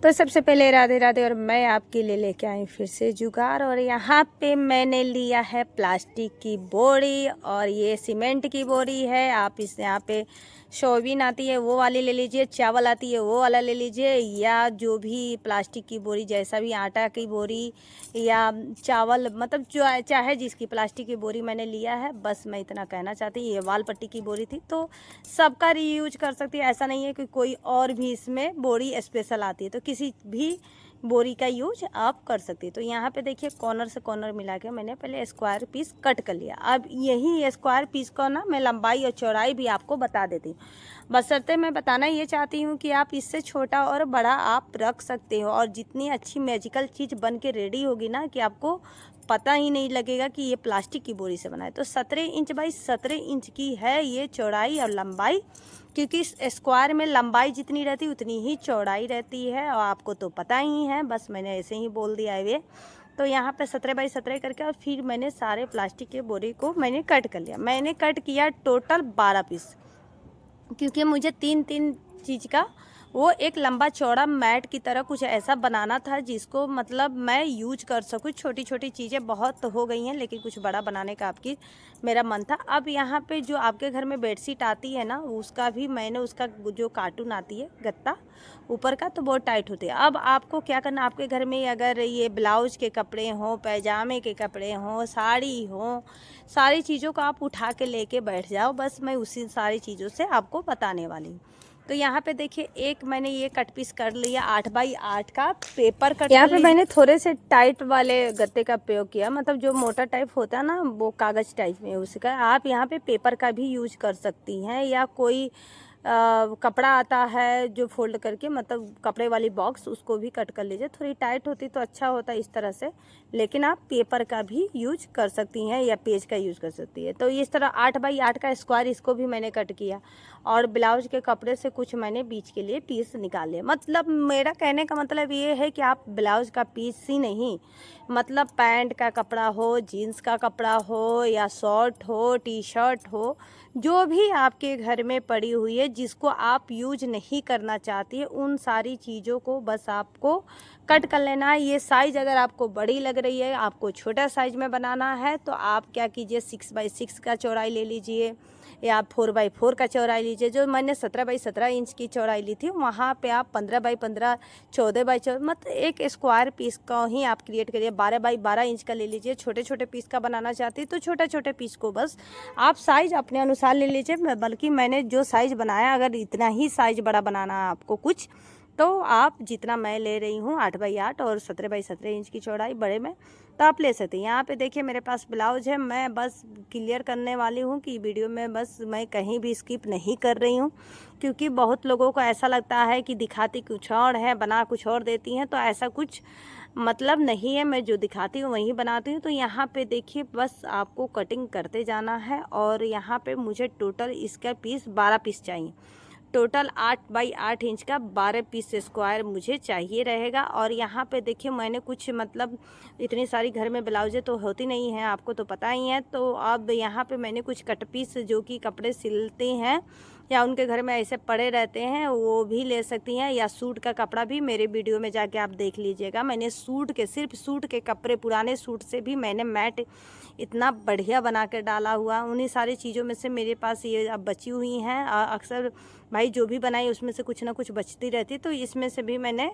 तो सबसे पहले राधे राधे। और मैं आपके लिए लेके आई फिर से जुगाड़। और यहाँ पे मैंने लिया है प्लास्टिक की बोरी और ये सीमेंट की बोरी है। आप इस यहाँ पे सोयाबीन आती है वो वाली ले लीजिए, चावल आती है वो वाला ले लीजिए, या जो भी प्लास्टिक की बोरी, जैसा भी आटा की बोरी या चावल, मतलब जो चाहे जिसकी प्लास्टिक की बोरी मैंने लिया है। बस मैं इतना कहना चाहती हूँ। ये वाल पट्टी की बोरी थी तो सबका रीयूज कर सकती है, ऐसा नहीं है कि कोई और भी इसमें बोरी स्पेशल आती है, तो किसी भी बोरी का यूज आप कर सकती है। तो यहाँ पे देखिए कॉर्नर से कॉर्नर मिला के मैंने पहले स्क्वायर पीस कट कर लिया। अब यही स्क्वायर पीस को ना मैं लंबाई और चौड़ाई भी आपको बता देती हूँ। बशर्ते मैं बताना ये चाहती हूँ कि आप इससे छोटा और बड़ा आप रख सकते हो, और जितनी अच्छी मैजिकल चीज़ बन के रेडी होगी ना कि आपको पता ही नहीं लगेगा कि ये प्लास्टिक की बोरी से बना है। तो 17 इंच बाई 17 इंच की है ये चौड़ाई और लंबाई, क्योंकि स्क्वायर में लंबाई जितनी रहती उतनी ही चौड़ाई रहती है, और आपको तो पता ही है, बस मैंने ऐसे ही बोल दिया है ये। तो यहाँ पे 17 बाई 17 करके और फिर मैंने सारे प्लास्टिक के बोरी को मैंने कट कर लिया। मैंने कट किया टोटल 12 पीस, क्योंकि मुझे तीन तीन चीज़ का वो एक लंबा चौड़ा मैट की तरह कुछ ऐसा बनाना था जिसको मतलब मैं यूज कर सकूँ। छोटी छोटी चीज़ें बहुत हो गई हैं, लेकिन कुछ बड़ा बनाने का आपकी मेरा मन था। अब यहाँ पे जो आपके घर में बेडशीट आती है ना, उसका भी मैंने उसका जो कार्टून आती है गत्ता ऊपर का, तो बहुत टाइट होती है। अब आपको क्या करना, आपके घर में अगर ये ब्लाउज के कपड़े हों, पैजामे के कपड़े हों, साड़ी हो, सारी चीज़ों को आप उठा के लेके बैठ जाओ। बस मैं उसी सारी चीज़ों से आपको बताने वाली हूँ। तो यहाँ पे देखिए एक मैंने ये कट पीस कर लिया 8 बाई 8 का पेपर कट। यहाँ पे मैंने थोड़े से टाइट वाले गत्ते का प्रयोग किया, मतलब जो मोटा टाइप होता है ना वो कागज टाइप में, उसका आप यहाँ पे पेपर का भी यूज कर सकती हैं, या कोई कपड़ा आता है जो फोल्ड करके, मतलब कपड़े वाली बॉक्स, उसको भी कट कर लीजिए। थोड़ी टाइट होती तो अच्छा होता इस तरह से, लेकिन आप पेपर का भी यूज कर सकती हैं या पेज का यूज कर सकती है। तो इस तरह 8 बाई 8 का स्क्वायर इसको भी मैंने कट किया, और ब्लाउज के कपड़े से कुछ मैंने बीच के लिए पीस निकाल लिया। मतलब मेरा कहने का मतलब ये है कि आप ब्लाउज का पीस ही नहीं, मतलब पैंट का कपड़ा हो, जीन्स का कपड़ा हो, या शर्ट हो, टी शर्ट हो, जो भी आपके घर में पड़ी हुई है जिसको आप यूज नहीं करना चाहती है, उन सारी चीज़ों को बस आपको कट कर लेना है। ये साइज़ अगर आपको बड़ी लग रही है, आपको छोटा साइज में बनाना है, तो आप क्या कीजिए 6 बाई 6 का चौड़ाई ले लीजिए, या 4 बाई 4 का चौड़ाई लीजिए। जो मैंने 17 बाई 17 इंच की चौड़ाई ली थी, वहाँ पे आप 15 बाई 15, 14 बाई 14, मतलब एक स्क्वायर पीस का ही आप क्रिएट करिए। 12 बाई 12 इंच का ले लीजिए। छोटे छोटे पीस का बनाना चाहती है तो छोटे छोटे पीस को बस आप साइज अपने अनुसार ले लीजिए। बल्कि मैंने जो साइज़ बनाया, अगर इतना ही साइज बड़ा बनाना है आपको कुछ, तो आप जितना मैं ले रही हूँ 8 बाई 8 और 17 बाई 17 इंच की चौड़ाई बड़े में, तो आप ले सकते हैं। यहाँ पे देखिए मेरे पास ब्लाउज है। मैं बस क्लियर करने वाली हूँ कि वीडियो में बस मैं कहीं भी स्किप नहीं कर रही हूँ, क्योंकि बहुत लोगों को ऐसा लगता है कि दिखाती कुछ और है, बना कुछ और देती हैं, तो ऐसा कुछ मतलब नहीं है। मैं जो दिखाती हूँ वही बनाती हूँ। तो यहाँ पे देखिए बस आपको कटिंग करते जाना है, और यहाँ पे मुझे टोटल इसका पीस 12 पीस चाहिए। टोटल 8 बाई 8 इंच का 12 पीस स्क्वायर मुझे चाहिए रहेगा। और यहाँ पे देखिए मैंने कुछ, मतलब इतनी सारी घर में ब्लाउजें तो होती नहीं हैं, आपको तो पता ही है। तो अब यहाँ पे मैंने कुछ कट पीस जो कि कपड़े सिलते हैं या उनके घर में ऐसे पड़े रहते हैं, वो भी ले सकती हैं, या सूट का कपड़ा भी मेरे वीडियो में जाके आप देख लीजिएगा। मैंने सूट के, सिर्फ सूट के कपड़े, पुराने सूट से भी मैंने मैट इतना बढ़िया बना कर डाला हुआ। उन्हीं सारी चीज़ों में से मेरे पास ये अब बची हुई हैं। अक्सर भाई जो भी बनाई उसमें से कुछ ना कुछ बचती रहती, तो इसमें से भी मैंने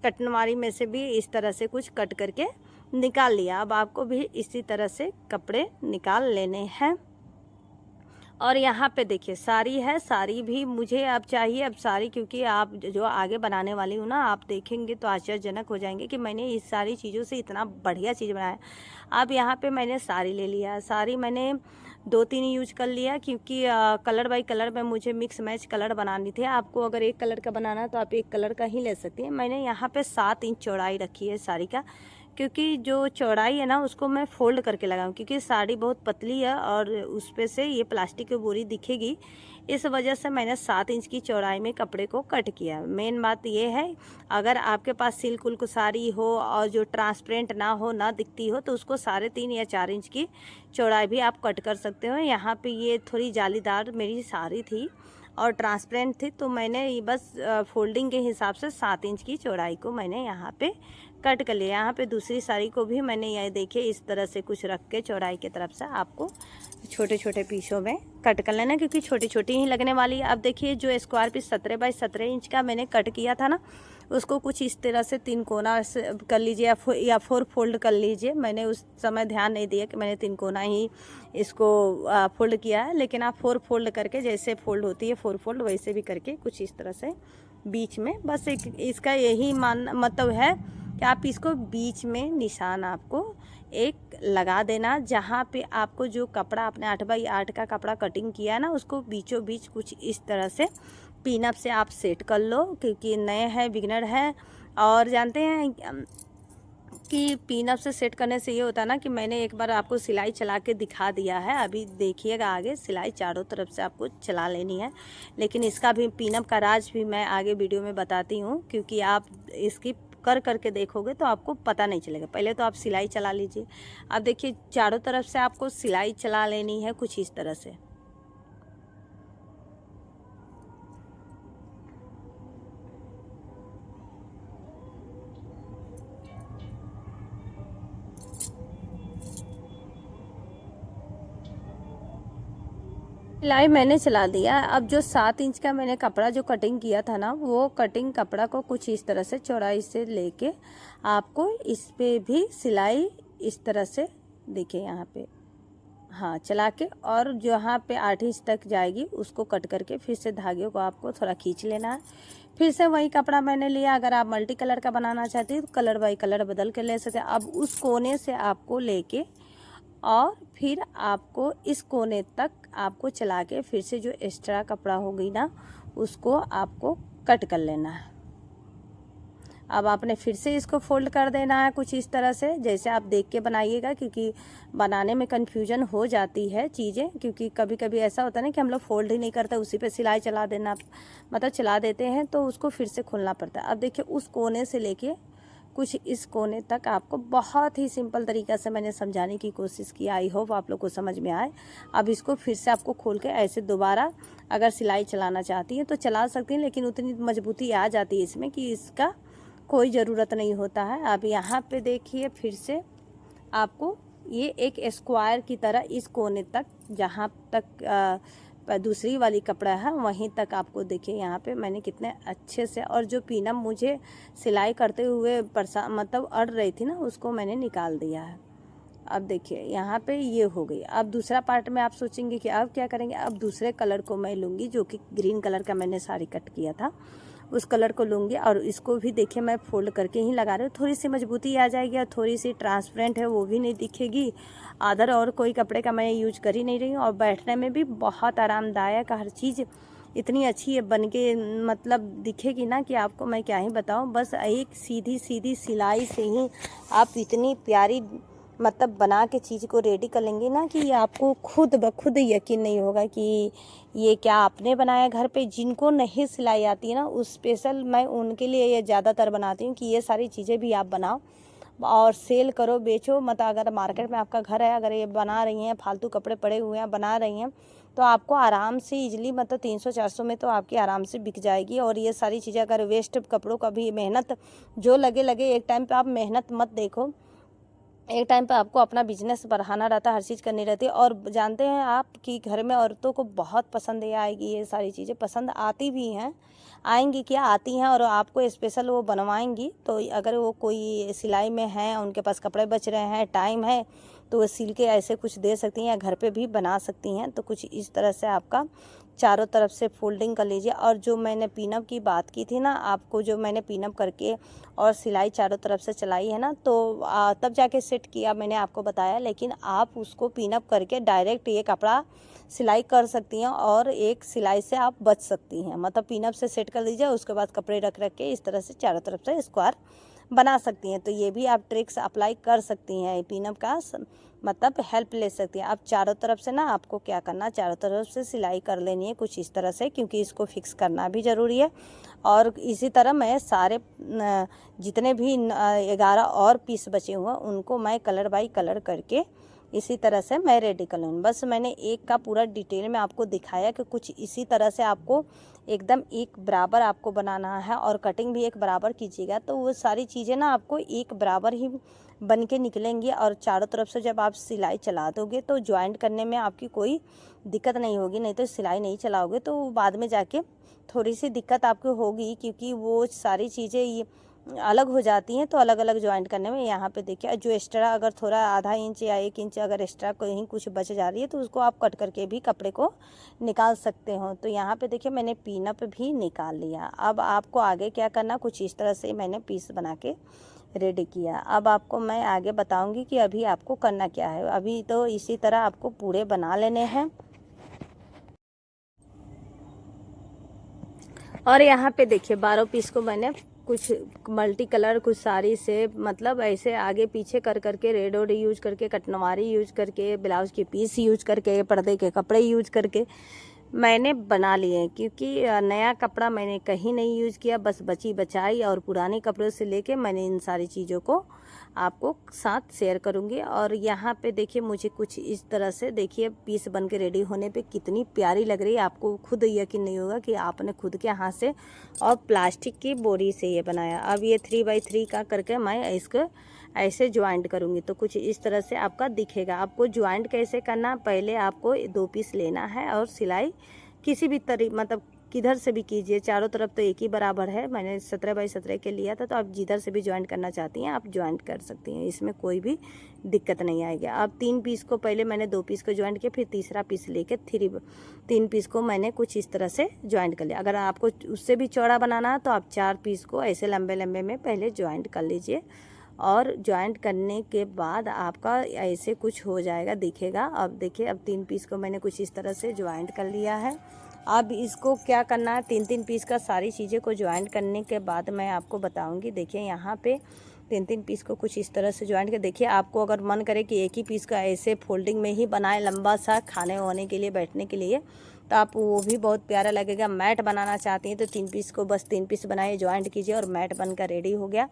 कटनवारी में से भी इस तरह से कुछ कट करके निकाल लिया। अब आपको भी इसी तरह से कपड़े निकाल लेने हैं। और यहाँ पे देखिए साड़ी है, साड़ी भी मुझे अब चाहिए। अब साड़ी, क्योंकि आप जो आगे बनाने वाली हूँ ना, आप देखेंगे तो आश्चर्यजनक हो जाएंगे कि मैंने इस सारी चीज़ों से इतना बढ़िया चीज़ बनाया। अब यहाँ पे मैंने साड़ी ले लिया। साड़ी मैंने 2-3 यूज कर लिया, क्योंकि कलर बाई कलर में मुझे मिक्स मैच कलर बनानी थी। आपको अगर एक कलर का बनाना है तो आप एक कलर का ही ले सकती हैं। मैंने यहाँ पे 7 इंच चौड़ाई रखी है साड़ी का, क्योंकि जो चौड़ाई है ना उसको मैं फोल्ड करके लगाऊं, क्योंकि साड़ी बहुत पतली है और उस पे से ये प्लास्टिक की बोरी दिखेगी। इस वजह से मैंने 7 इंच की चौड़ाई में कपड़े को कट किया। मेन बात ये है, अगर आपके पास सिल्क उल्क साड़ी हो और जो ट्रांसपेरेंट ना हो, ना दिखती हो, तो उसको 3.5 या 4 इंच की चौड़ाई भी आप कट कर सकते हो। यहाँ पे ये थोड़ी जालीदार मेरी साड़ी थी, और ट्रांसपेरेंट थी, तो मैंने ये बस फोल्डिंग के हिसाब से 7 इंच की चौड़ाई को मैंने यहाँ पे कट कर लिया। यहाँ पे दूसरी साड़ी को भी मैंने ये देखिए इस तरह से कुछ रख के चौड़ाई की तरफ से आपको छोटे छोटे पीसों में कट कर लेना, क्योंकि छोटी छोटी ही लगने वाली है। अब देखिए जो स्क्वायर पीस 17 बाई 17 इंच का मैंने कट किया था ना, उसको कुछ इस तरह से 3 कोना से कर लीजिए या 4 फोल्ड कर लीजिए। मैंने उस समय ध्यान नहीं दिया कि मैंने 3 कोना ही इसको फोल्ड किया है, लेकिन आप 4 फोल्ड करके, जैसे फोल्ड होती है 4 फोल्ड, वैसे भी करके कुछ इस तरह से बीच में, बस एक इसका यही मतलब है कि आप इसको बीच में निशान आपको एक लगा देना। जहाँ पे आपको जो कपड़ा आपने 8 बाई 8 का कपड़ा कटिंग किया है ना, उसको बीचों बीच कुछ इस तरह से पिनअप से आप सेट कर लो, क्योंकि नए हैं, बिगनर है। और जानते हैं कि पिनअप से सेट करने से ये होता है ना कि मैंने एक बार आपको सिलाई चला के दिखा दिया है, अभी देखिएगा आगे सिलाई चारों तरफ से आपको चला लेनी है। लेकिन इसका भी पिनअप का राज भी मैं आगे वीडियो में बताती हूँ, क्योंकि आप इसकी करके देखोगे तो आपको पता नहीं चलेगा। पहले तो आप सिलाई चला लीजिए। अब देखिए चारों तरफ से आपको सिलाई चला लेनी है कुछ इस तरह से। सिलाई मैंने चला दिया। अब जो 7 इंच का मैंने कपड़ा जो कटिंग किया था ना, वो कटिंग कपड़ा को कुछ इस तरह से चौड़ाई से लेके आपको इस पे भी सिलाई इस तरह से देखिए यहाँ पे, हाँ, चला के, और जहाँ पे 8 इंच तक जाएगी उसको कट करके फिर से धागे को आपको थोड़ा खींच लेना है। फिर से वही कपड़ा मैंने लिया। अगर आप मल्टी कलर का बनाना चाहती हैं तो कलर बाई कलर बदल के ले सकते हैं। अब उस कोने से आपको लेके और फिर आपको इस कोने तक आपको चला के फिर से जो एक्स्ट्रा कपड़ा होगी ना, उसको आपको कट कर लेना है। अब आपने फिर से इसको फोल्ड कर देना है कुछ इस तरह से, जैसे आप देख के बनाइएगा, क्योंकि बनाने में कन्फ्यूजन हो जाती है चीज़ें, क्योंकि कभी कभी ऐसा होता है ना कि हम लोग फोल्ड ही नहीं करते, उसी पे सिलाई चला देना मतलब चला देते हैं, तो उसको फिर से खोलना पड़ता है। अब देखिए उस कोने से लेके कुछ इस कोने तक आपको बहुत ही सिंपल तरीक़ा से मैंने समझाने की कोशिश की। आई होप आप लोग को समझ में आए। अब इसको फिर से आपको खोल के ऐसे दोबारा अगर सिलाई चलाना चाहती हैं तो चला सकती हैं, लेकिन उतनी मजबूती आ जाती है इसमें कि इसका कोई ज़रूरत नहीं होता है। अब यहाँ पे देखिए फिर से आपको ये एक स्क्वायर की तरह इस कोने तक, जहाँ तक दूसरी वाली कपड़ा है वहीं तक आपको देखिए यहाँ पे मैंने कितने अच्छे से, और जो पिनअप मुझे सिलाई करते हुए मतलब अड़ रही थी ना, उसको मैंने निकाल दिया है। अब देखिए यहाँ पे ये हो गई। अब दूसरा पार्ट में आप सोचेंगे कि अब क्या करेंगे। अब दूसरे कलर को मैं लूँगी, जो कि ग्रीन कलर का मैंने साड़ी कट किया था, उस कलर को लूँगी और इसको भी देखिए मैं फोल्ड करके ही लगा रही हूँ। थोड़ी सी मजबूती आ जाएगी और थोड़ी सी ट्रांसपेरेंट है वो भी नहीं दिखेगी। अदर और कोई कपड़े का मैं यूज कर ही नहीं रही हूँ, और बैठने में भी बहुत आरामदायक, हर चीज़ इतनी अच्छी है बन के मतलब दिखेगी ना कि आपको मैं क्या ही बताऊँ। बस एक सीधी सीधी सिलाई से ही आप इतनी प्यारी मतलब बना के चीज़ को रेडी कर लेंगे ना कि आपको खुद ब खुद यकीन नहीं होगा कि ये क्या आपने बनाया घर पे। जिनको नहीं सिलाई आती है ना, उस स्पेशल मैं उनके लिए ये ज़्यादातर बनाती हूँ कि ये सारी चीज़ें भी आप बनाओ और सेल करो, बेचो। मतलब अगर मार्केट में आपका घर है, अगर ये बना रही हैं, फालतू कपड़े पड़े हुए हैं बना रही हैं, तो आपको आराम से इजीली मतलब 300-400 में तो आपकी आराम से बिक जाएगी। और ये सारी चीज़ें अगर वेस्ट कपड़ों का भी मेहनत जो लगे, एक टाइम पे आप मेहनत मत देखो, एक टाइम पे आपको अपना बिजनेस बढ़ाना रहता है, हर चीज़ करनी रहती है। और जानते हैं आप कि घर में औरतों को बहुत पसंद ये आएगी, ये सारी चीज़ें पसंद आती भी हैं, आएंगी क्या आती हैं, और आपको स्पेशल वो बनवाएंगी। तो अगर वो कोई सिलाई में है, उनके पास कपड़े बच रहे हैं, टाइम है, तो वो सिल के ऐसे कुछ दे सकती हैं या घर पे भी बना सकती हैं। तो कुछ इस तरह से आपका चारों तरफ से फोल्डिंग कर लीजिए। और जो मैंने पिनअप की बात की थी ना, आपको जो मैंने पिनअप करके और सिलाई चारों तरफ से चलाई है ना, तो तब जाके सेट किया मैंने आपको बताया। लेकिन आप उसको पिनअप करके डायरेक्ट ये कपड़ा सिलाई कर सकती हैं और एक सिलाई से आप बच सकती हैं। मतलब पिनअप से सेट कर लीजिए, उसके बाद कपड़े रख के इस तरह से चारों तरफ से स्क्वायर बना सकती हैं। तो ये भी आप ट्रिक्स अप्लाई कर सकती हैं, पिनअप का मतलब हेल्प ले सकती हैं। अब चारों तरफ से ना आपको क्या करना, चारों तरफ से सिलाई कर लेनी है कुछ इस तरह से, क्योंकि इसको फिक्स करना भी ज़रूरी है। और इसी तरह मैं सारे जितने भी 11 और पीस बचे हुए हैं उनको मैं कलर बाई कलर करके इसी तरह से मैं रेडी कर लूँगी। बस मैंने एक का पूरा डिटेल में आपको दिखाया कि कुछ इसी तरह से आपको एकदम एक बराबर आपको बनाना है और कटिंग भी एक बराबर कीजिएगा, तो वो सारी चीज़ें ना आपको एक बराबर ही बन के निकलेंगी। और चारों तरफ से जब आप सिलाई चला दोगे तो जॉइंट करने में आपकी कोई दिक्कत नहीं होगी। नहीं तो सिलाई नहीं चलाओगे तो बाद में जाके थोड़ी सी दिक्कत आपको होगी, क्योंकि वो सारी चीज़ें अलग हो जाती हैं, तो अलग अलग जॉइंट करने में। यहाँ पे देखिए जो एक्स्ट्रा अगर थोड़ा आधा इंच या 1 इंच अगर एक्स्ट्रा कहीं कुछ बच जा रही है तो उसको आप कट करके भी कपड़े को निकाल सकते हो। तो यहाँ पे देखिए मैंने पिनअप भी निकाल लिया। अब आपको आगे क्या करना, कुछ इस तरह से मैंने पीस बना के रेडी किया। अब आपको मैं आगे बताऊंगी कि अभी आपको करना क्या है। अभी तो इसी तरह आपको पूरे बना लेने हैं। और यहाँ पे देखिए 12 पीस को मैंने कुछ मल्टी कलर कुछ साड़ी से मतलब ऐसे आगे पीछे कर करके रेड और यूज करके, कटनवारी यूज करके, ब्लाउज के पीस यूज करके, पर्दे के कपड़े यूज करके मैंने बना लिए। क्योंकि नया कपड़ा मैंने कहीं नहीं यूज़ किया, बस बची बचाई और पुराने कपड़ों से लेके मैंने इन सारी चीज़ों को आपको साथ शेयर करूंगी। और यहाँ पे देखिए मुझे कुछ इस तरह से देखिए पीस बन के रेडी होने पे कितनी प्यारी लग रही है। आपको खुद यकीन नहीं होगा कि आपने खुद के हाथ से और प्लास्टिक की बोरी से ये बनाया। अब ये 3x3 का करके मैं इसको ऐसे ज्वाइंट करूँगी तो कुछ इस तरह से आपका दिखेगा। आपको ज्वाइंट कैसे करना, पहले आपको 2 पीस लेना है और सिलाई किसी भी मतलब किधर से भी कीजिए, चारों तरफ तो एक ही बराबर है। मैंने 17x17 के लिया था, तो आप जिधर से भी ज्वाइंट करना चाहती हैं आप ज्वाइंट कर सकती हैं, इसमें कोई भी दिक्कत नहीं आएगी। अब 3 पीस को पहले मैंने 2 पीस को ज्वाइंट किया, फिर तीसरा पीस लेके 3 पीस को मैंने कुछ इस तरह से ज्वाइंट कर लिया। अगर आपको उससे भी चौड़ा बनाना है तो आप 4 पीस को ऐसे लंबे लंबे में पहले ज्वाइंट कर लीजिए। और ज्वाइंट करने के बाद आपका ऐसे कुछ हो जाएगा, दिखेगा। अब देखिए अब 3 पीस को मैंने कुछ इस तरह से ज्वाइंट कर लिया है। अब इसको क्या करना है, 3-3 पीस का सारी चीज़ें को ज्वाइंट करने के बाद मैं आपको बताऊंगी। देखिए यहाँ पे 3-3 पीस को कुछ इस तरह से ज्वाइंट कर, देखिए आपको अगर मन करे कि एक ही पीस का ऐसे फोल्डिंग में ही बनाए लंबा सा खाने वाने के लिए, बैठने के लिए, तो आप वो भी बहुत प्यारा लगेगा। मैट बनाना चाहती हैं तो 3 पीस को बस 3 पीस बनाए, ज्वाइंट कीजिए और मैट बनकर रेडी हो गया।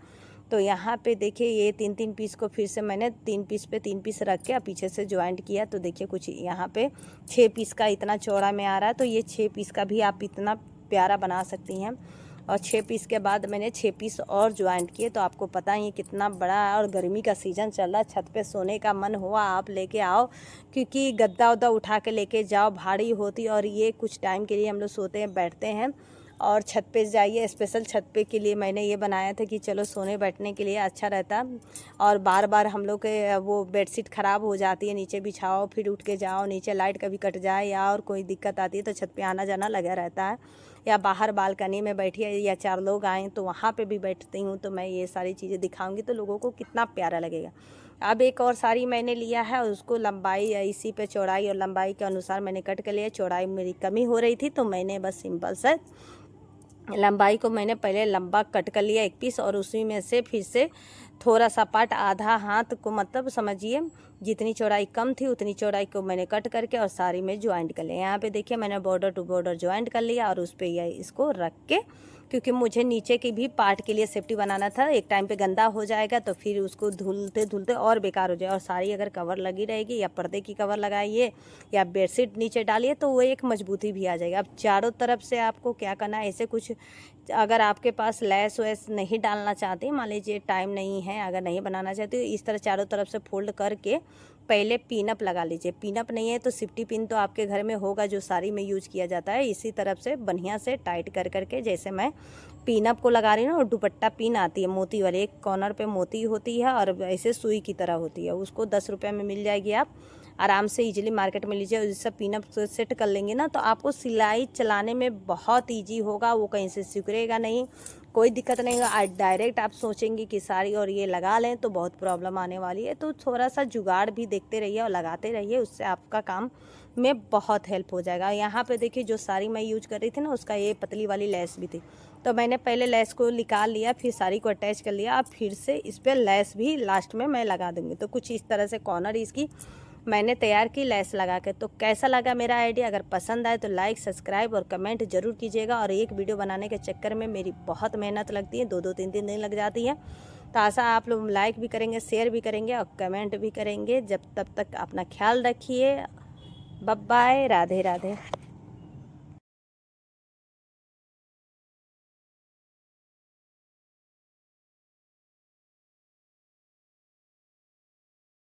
तो यहाँ पे देखिए ये 3-3 पीस को फिर से मैंने 3 पीस पे 3 पीस रख के पीछे से ज्वाइंट किया। तो देखिए कुछ यहाँ पे 6 पीस का इतना चौड़ा में आ रहा है, तो ये 6 पीस का भी आप इतना प्यारा बना सकती हैं। और 6 पीस के बाद मैंने 6 पीस और ज्वाइंट किए। तो आपको पता ही कितना बड़ा है और गर्मी का सीज़न चल रहा है, छत पे सोने का मन हुआ आप लेके आओ, क्योंकि गद्दा उद्दा उठा के लेके जाओ भारी होती। और ये कुछ टाइम के लिए हम लोग सोते हैं, बैठते हैं और छत पे जाइए। स्पेशल छत पे के लिए मैंने ये बनाया था कि चलो सोने बैठने के लिए अच्छा रहता। और बार बार हम लोग के वो बेडशीट ख़राब हो जाती है, नीचे बिछाओ फिर उठ के जाओ, नीचे लाइट कभी कट जाए या और कोई दिक्कत आती है तो छत पे आना जाना लगा रहता है। या बाहर बालकनी में बैठी है या 4 लोग आए तो वहाँ पे भी बैठती हूँ। तो मैं ये सारी चीज़ें दिखाऊंगी तो लोगों को कितना प्यारा लगेगा। अब एक और साड़ी मैंने लिया है, उसको लंबाई इसी पे चौड़ाई और लंबाई के अनुसार मैंने कट कर लिया। चौड़ाई मेरी कमी हो रही थी तो मैंने बस सिंपल से लंबाई को मैंने पहले लंबा कट कर लिया 1 पीस, और उसी में से फिर से थोड़ा सा पार्ट आधा हाथ को मतलब समझिए जितनी चौड़ाई कम थी उतनी चौड़ाई को मैंने कट करके और साड़ी में ज्वाइंट कर लिया। यहाँ पे देखिए मैंने बॉर्डर टू बॉर्डर ज्वाइंट कर लिया और उस पर यह इसको रख के, क्योंकि मुझे नीचे की भी पार्ट के लिए सेफ्टी बनाना था। एक टाइम पे गंदा हो जाएगा तो फिर उसको धुलते धुलते और बेकार हो जाए। और साड़ी अगर कवर लगी रहेगी या पर्दे की कवर लगाइए या बेडशीट नीचे डालिए तो वो एक मजबूती भी आ जाएगी। अब चारों तरफ से आपको क्या करना है, ऐसे कुछ अगर आपके पास लैस वैस नहीं डालना चाहते, मान लीजिए टाइम नहीं है, अगर नहीं बनाना चाहते तो इस तरह चारों तरफ से फोल्ड करके पहले पिनअप लगा लीजिए। पिनअप नहीं है तो सिफ्टी पिन तो आपके घर में होगा जो साड़ी में यूज किया जाता है। इसी तरफ से बढ़िया से टाइट कर करके जैसे मैं पिनअप को लगा रही हूँ। और दुपट्टा पिन आती है मोती वाली, एक कॉर्नर पे मोती होती है और ऐसे सुई की तरह होती है, उसको 10 रुपये में मिल जाएगी। आप आराम से इजीली मार्केट में लीजिए। जिससे पिनअप सेट कर लेंगे ना तो आपको सिलाई चलाने में बहुत ईजी होगा, वो कहीं से सिकुड़ेगा नहीं, कोई दिक्कत नहीं होगा। डायरेक्ट आप सोचेंगे कि साड़ी और ये लगा लें तो बहुत प्रॉब्लम आने वाली है। तो थोड़ा सा जुगाड़ भी देखते रहिए और लगाते रहिए, उससे आपका काम में बहुत हेल्प हो जाएगा। यहाँ पे देखिए जो साड़ी मैं यूज कर रही थी ना उसका ये पतली वाली लेस भी थी, तो मैंने पहले लेस को निकाल लिया, फिर साड़ी को अटैच कर लिया। अब फिर से इस पर लेस भी लास्ट में मैं लगा दूँगी। तो कुछ इस तरह से कॉर्नर इसकी मैंने तैयार की लेस लगा के। तो कैसा लगा मेरा आइडिया, अगर पसंद आए तो लाइक सब्सक्राइब और कमेंट जरूर कीजिएगा। और एक वीडियो बनाने के चक्कर में मेरी बहुत मेहनत लगती है, 2-2 3-3 दिन लग जाती है। तो आशा आप लोग लाइक भी करेंगे, शेयर भी करेंगे और कमेंट भी करेंगे। जब तब तक अपना ख्याल रखिए। Bye bye, Radhe Radhe.